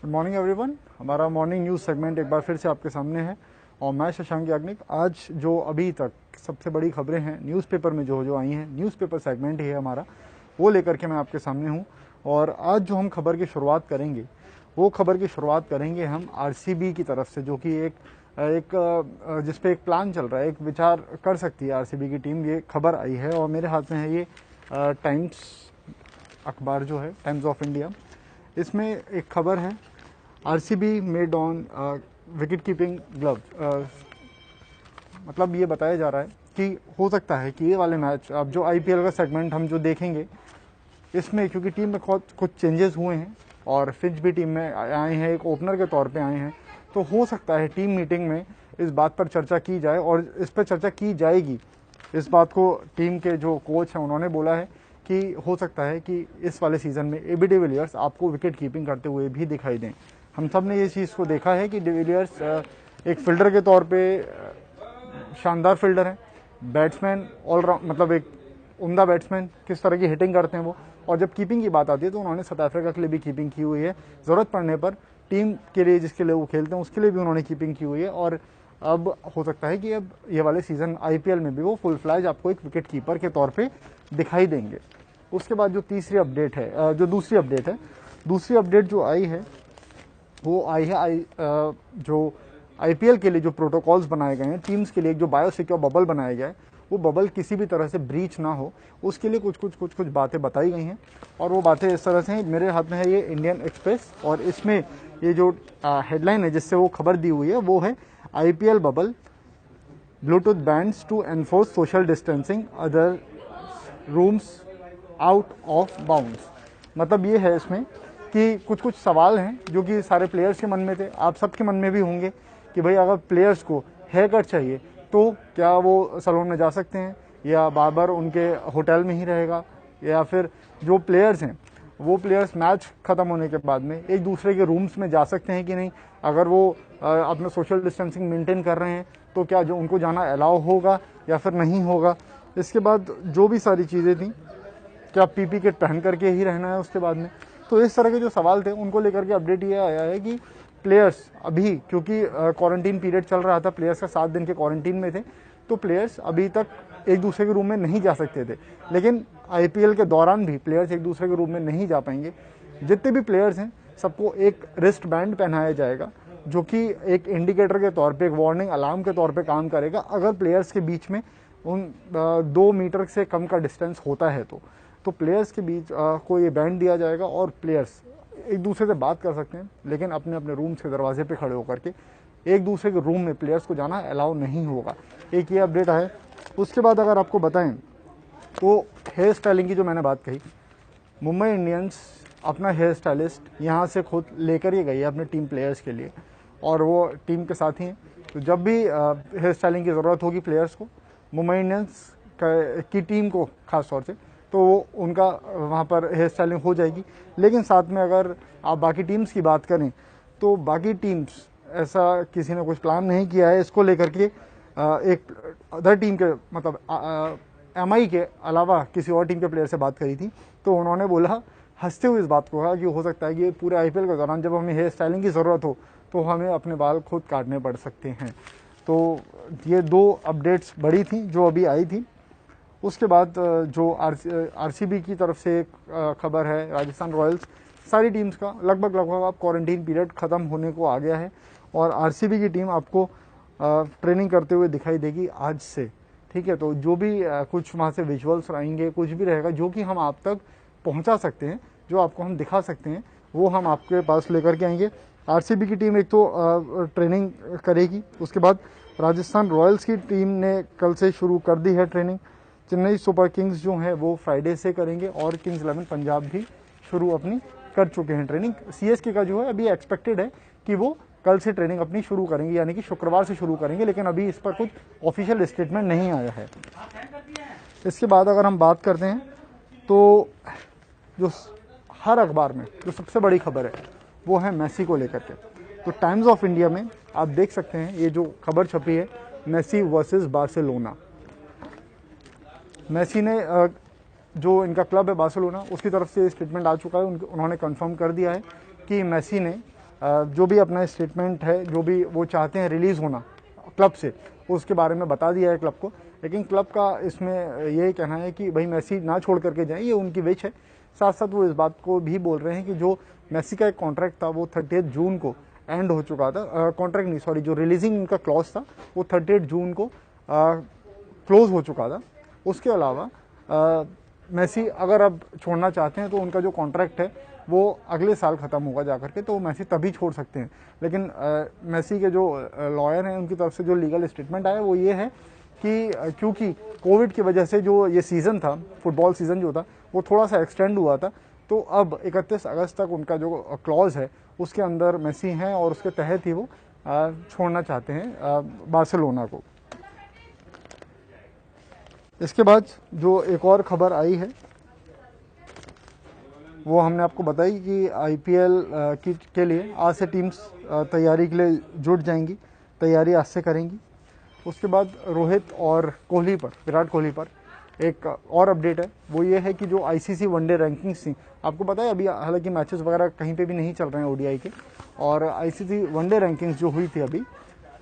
Good morning everyone. हमारा morning news segment एक बार फिर से आपके सामने है और मैं शशांक याग्निक। आज जो अभी तक सबसे बड़ी खबरें हैं न्यूज़पेपर में जो आई हैं, न्यूज़पेपर सेगमेंट ही है हमारा, वो लेकर के मैं आपके सामने हूँ। और आज जो हम खबर की शुरुआत करेंगे वो खबर की शुरुआत करेंगे हम आरसीबी की तरफ से, जो कि एक जिस पे एक प्लान चल रहा है, एक विचार कर सकती है आरसीबी की टीम। ये खबर आई है और मेरे हाथ में है ये टाइम्स अखबार जो है, टाइम्स ऑफ इंडिया। इसमें एक खबर है, RCB made on wicket keeping glove. मतलब ये बताया जा रहा है कि हो सकता है कि ये वाले मैच, अब जो आईपीएल का सेगमेंट हम जो देखेंगे, इसमें क्योंकि टीम में कुछ चेंजेस हुए हैं और फिंच भी टीम में आए हैं, एक ओपनर के तौर पे आए हैं, तो हो सकता है टीम मीटिंग में इस बात पर चर्चा की जाए और इस पर चर्चा की जाएगी। इस बात को टीम के जो कोच हैं उन्होंने बोला है कि हो सकता है कि इस वाले सीज़न में एबी डिविलियर्स आपको विकेट कीपिंग करते हुए भी दिखाई दें। हम सब ने ये चीज़ को देखा है कि डिविलियर्स एक फील्डर के तौर पे शानदार फील्डर हैं, बैट्समैन ऑलराउंड, मतलब एक उम्दा बैट्समैन, किस तरह की हिटिंग करते हैं वो। और जब कीपिंग की बात आती है तो उन्होंने साउथ अफ्रीका के लिए भी कीपिंग की हुई है, ज़रूरत पड़ने पर टीम के लिए जिसके लिए वो खेलते हैं उसके लिए भी उन्होंने कीपिंग की हुई है। और अब हो सकता है कि अब ये वाले सीज़न आईपीएल में भी वो फुल फ्लैज आपको एक विकेट कीपर के तौर पे दिखाई देंगे। उसके बाद जो तीसरी अपडेट है, जो दूसरी अपडेट है, दूसरी अपडेट जो आई है वो आई है जो आईपीएल के लिए जो प्रोटोकॉल्स बनाए गए हैं टीम्स के लिए, जो बायोसिक्योर बबल बनाया गया है, वो बबल किसी भी तरह से ब्रीच ना हो, उसके लिए कुछ बातें बताई गई हैं। और वो बातें इस तरह से हैं, मेरे हाथ में है ये इंडियन एक्सप्रेस, और इसमें ये जो हेडलाइन है जिससे वो खबर दी हुई है वो है IPL bubble, Bluetooth bands to enforce social distancing, other rooms out of bounds. मतलब ये है इसमें कि कुछ सवाल हैं जो कि सारे प्लेयर्स के मन में थे, आप सबके मन में भी होंगे कि भाई अगर प्लेयर्स को हेयर कट चाहिए तो क्या वो सैलून में जा सकते हैं, या बार्बर उनके होटल में ही रहेगा, या फिर जो प्लेयर्स हैं वो प्लेयर्स मैच ख़त्म होने के बाद में एक दूसरे के रूम्स में जा सकते हैं कि नहीं, अगर वो अपना सोशल डिस्टेंसिंग मेंटेन कर रहे हैं तो क्या जो उनको जाना अलाउ होगा या फिर नहीं होगा। इसके बाद जो भी सारी चीज़ें थी, क्या पीपी किट पहन करके ही रहना है उसके बाद में, तो इस तरह के जो सवाल थे उनको लेकर के अपडेट ये आया है कि प्लेयर्स अभी, क्योंकि क्वारंटीन पीरियड चल रहा था, प्लेयर्स का 7 दिन के क्वारंटीन में थे, तो प्लेयर्स अभी तक एक दूसरे के रूम में नहीं जा सकते थे। लेकिन आईपीएल के दौरान भी प्लेयर्स एक दूसरे के रूम में नहीं जा पाएंगे। जितने भी प्लेयर्स हैं सबको एक रिस्ट बैंड पहनाया जाएगा, जो कि एक इंडिकेटर के तौर पे, एक वार्निंग अलार्म के तौर पे काम करेगा अगर प्लेयर्स के बीच में उन 2 मीटर से कम का डिस्टेंस होता है तो प्लेयर्स के बीच को ये बैंड दिया जाएगा और प्लेयर्स एक दूसरे से बात कर सकते हैं, लेकिन अपने अपने रूम्स के दरवाजे पे खड़े होकर के एक दूसरे के रूम में प्लेयर्स को जाना अलाउ नहीं होगा। एक ये अपडेट है। उसके बाद अगर आपको बताएं तो हेयर स्टाइलिंग की जो मैंने बात कही, मुंबई इंडियंस अपना हेयर स्टाइलिस्ट यहाँ से खुद लेकर ही गई है अपने टीम प्लेयर्स के लिए, और वो टीम के साथ ही हैं। तो जब भी हेयर स्टाइलिंग की ज़रूरत होगी प्लेयर्स को, मुंबई इंडियंस की टीम को खास तौर से, तो उनका वहाँ पर हेयर स्टाइलिंग हो जाएगी। लेकिन साथ में अगर आप बाकी टीम्स की बात करें तो बाकी टीम्स ऐसा किसी ने कुछ प्लान नहीं किया है इसको लेकर के। एक अदर टीम के, मतलब एमआई के अलावा किसी और टीम के प्लेयर से बात करी थी, तो उन्होंने बोला, हंसते हुए इस बात को कहा कि हो सकता है कि पूरे आईपीएल के दौरान जब हमें हेयर स्टाइलिंग की ज़रूरत हो तो हमें अपने बाल खुद काटने पड़ सकते हैं। तो ये 2 अपडेट्स बड़ी थी जो अभी आई थी। उसके बाद जो आरसीबी की तरफ से एक खबर है, राजस्थान रॉयल्स, सारी टीम्स का लगभग अब क्वारंटीन पीरियड ख़त्म होने को आ गया है और आरसीबी की टीम आपको ट्रेनिंग करते हुए दिखाई देगी आज से। ठीक है, तो जो भी कुछ वहाँ से विजुअल्स आएंगे, कुछ भी रहेगा जो कि हम आप तक पहुँचा सकते हैं, जो आपको हम दिखा सकते हैं, वो हम आपके पास लेकर के आएंगे। आरसीबी की टीम एक तो ट्रेनिंग करेगी, उसके बाद राजस्थान रॉयल्स की टीम ने कल से शुरू कर दी है ट्रेनिंग। चेन्नई सुपर किंग्स जो है वो फ्राइडे से करेंगे और किंग्स 11 पंजाब भी शुरू अपनी कर चुके हैं ट्रेनिंग। सीएसके का जो है अभी एक्सपेक्टेड है कि वो कल से ट्रेनिंग अपनी शुरू करेंगे, यानी कि शुक्रवार से शुरू करेंगे, लेकिन अभी इस पर कुछ ऑफिशियल स्टेटमेंट नहीं आया है। इसके बाद अगर हम बात करते हैं तो जो हर अखबार में जो सबसे बड़ी खबर है वो है मेसी को लेकर के। तो टाइम्स ऑफ इंडिया में आप देख सकते हैं ये जो खबर छपी है, मेसी वर्सेस बार्सिलोना। मेसी ने जो इनका क्लब है बार्सिलोना, उसकी तरफ से स्टेटमेंट आ चुका है, उन्होंने कंफर्म कर दिया है कि मेसी ने जो भी अपना स्टेटमेंट है, जो भी वो चाहते हैं रिलीज़ होना क्लब से, उसके बारे में बता दिया है क्लब को। लेकिन क्लब का इसमें यही कहना है कि भाई मेसी ना छोड़ करके जाएं, ये उनकी विश है। साथ साथ वो इस बात को भी बोल रहे हैं कि जो मेसी का एक कॉन्ट्रैक्ट था वो 30 जून को एंड हो चुका था। कॉन्ट्रैक्ट नहीं, सॉरी, जो रिलीजिंग उनका क्लॉज था वो 30 जून को क्लोज हो चुका था। उसके अलावा मेसी अगर अब छोड़ना चाहते हैं तो उनका जो कॉन्ट्रैक्ट है वो अगले साल ख़त्म होगा जा करके, तो मेसी तभी छोड़ सकते हैं। लेकिन मेसी के जो लॉयर हैं उनकी तरफ से जो लीगल स्टेटमेंट आया वो ये है कि क्योंकि कोविड की वजह से जो ये सीज़न था, फुटबॉल सीज़न जो था वो थोड़ा सा एक्सटेंड हुआ था, तो अब 31 अगस्त तक उनका जो क्लॉज है उसके अंदर मेसी हैं और उसके तहत ही वो छोड़ना चाहते हैं बार्सिलोना को। इसके बाद जो एक और खबर आई है वो हमने आपको बताई कि आईपीएल के लिए आज से टीम्स तैयारी के लिए जुट जाएंगी, तैयारी आज से करेंगी। उसके बाद रोहित और कोहली पर, विराट कोहली पर एक और अपडेट है, वो ये है कि जो आईसीसी वनडे रैंकिंग्स थी, आपको पता है अभी हालांकि मैचेस वगैरह कहीं पे भी नहीं चल रहे हैं ओडीआई के, और आईसीसी वनडे रैंकिंग्स जो हुई थी अभी,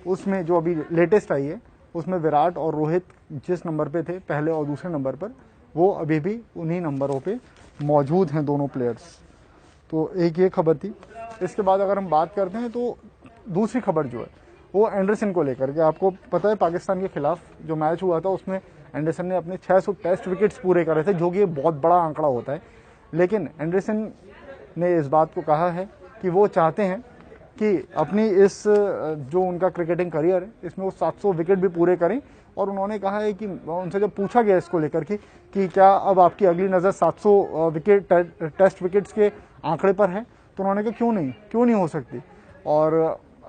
उसमें जो अभी लेटेस्ट आई है उसमें विराट और रोहित जिस नंबर पे थे, पहले और दूसरे नंबर पर, वो अभी भी उन्हीं नंबरों पे मौजूद हैं दोनों प्लेयर्स। तो एक ये खबर थी। इसके बाद अगर हम बात करते हैं तो दूसरी खबर जो है वो एंडरसन को लेकर के, आपको पता है पाकिस्तान के खिलाफ जो मैच हुआ था उसमें एंडरसन ने अपने 600 टेस्ट विकेट्स पूरे करे थे, जो कि बहुत बड़ा आंकड़ा होता है। लेकिन एंडरसन ने इस बात को कहा है कि वो चाहते हैं कि अपनी इस जो उनका क्रिकेटिंग करियर है इसमें वो 700 विकेट भी पूरे करें। और उन्होंने कहा है कि उनसे जब पूछा गया इसको लेकर कि क्या अब आपकी अगली नज़र 700 विकेट टेस्ट विकेट्स के आंकड़े पर है, तो उन्होंने कहा क्यों नहीं हो सकती। और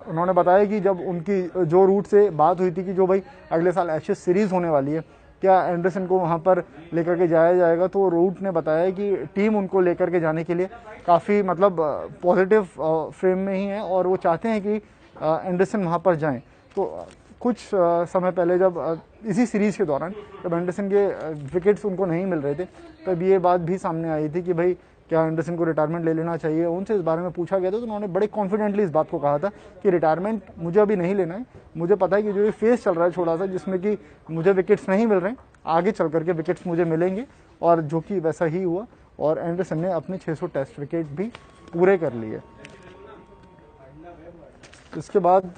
उन्होंने बताया कि जब उनकी जो रूट से बात हुई थी कि जो भाई अगले साल एशेज सीरीज़ होने वाली है, क्या एंडरसन को वहाँ पर लेकर के जाया जाएगा, तो रूट ने बताया कि टीम उनको लेकर के जाने के लिए काफ़ी मतलब पॉजिटिव फ्रेम में ही है और वो चाहते हैं कि एंडरसन वहाँ पर जाएं। तो कुछ समय पहले जब इसी सीरीज़ के दौरान जब एंडरसन के विकेट्स उनको नहीं मिल रहे थे, तब ये बात भी सामने आई थी कि भाई क्या एंडरसन को रिटायरमेंट ले लेना चाहिए। उनसे इस बारे में पूछा गया था तो उन्होंने बड़े कॉन्फिडेंटली इस बात को कहा था कि रिटायरमेंट मुझे अभी नहीं लेना है, मुझे पता है कि जो ये फेस चल रहा है छोटा सा जिसमें कि मुझे विकेट्स नहीं मिल रहे हैं, आगे चल करके विकेट्स मुझे मिलेंगे, और जो कि वैसा ही हुआ और एंडरसन ने अपने 600 टेस्ट विकेट भी पूरे कर लिए। इसके बाद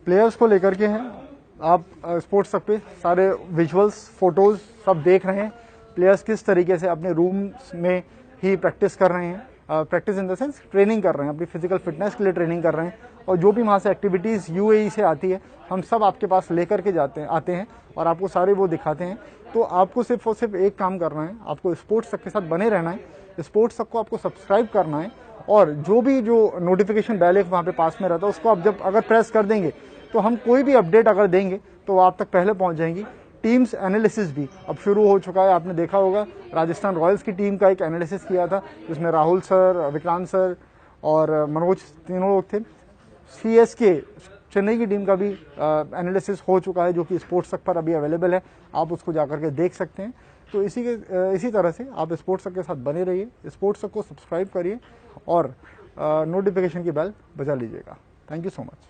प्लेयर्स को लेकर के हैं, आप स्पोर्ट्स तक पे सारे विजुअल्स फोटोज़ सब देख रहे हैं। प्लेयर्स किस तरीके से अपने रूम्स में ही प्रैक्टिस कर रहे हैं, practice in the sense training कर रहे हैं, अपनी फिजिकल फिटनेस के लिए ट्रेनिंग कर रहे हैं। और जो भी वहाँ से एक्टिविटीज़ यूएई से आती है हम सब आपके पास लेकर के आते हैं और आपको सारे वो दिखाते हैं। तो आपको सिर्फ और सिर्फ एक काम करना है, आपको स्पोर्ट्स तक के साथ बने रहना है, स्पोर्ट्स तक को आपको सब्सक्राइब करना है, और जो नोटिफिकेशन बेल एक वहाँ पे पास में रहता है उसको आप जब अगर प्रेस कर देंगे तो हम कोई भी अपडेट अगर देंगे तो आप तक पहले पहुंच जाएंगी। टीम्स एनालिसिस भी अब शुरू हो चुका है, आपने देखा होगा राजस्थान रॉयल्स की टीम का एक एनालिसिस किया था जिसमें राहुल सर, विक्रांत सर और मनोज तीनों लोग थे। सीएसके चेन्नई की टीम का भी एनालिसिस हो चुका है जो कि स्पोर्ट्स तक पर अभी अवेलेबल है, आप उसको जाकर के देख सकते हैं। तो इसी तरह से आप स्पोर्ट्स तक के साथ बने रहिए, स्पोर्ट्स तक को सब्सक्राइब करिए और नोटिफिकेशन की बेल बजा लीजिएगा। Thank you so much.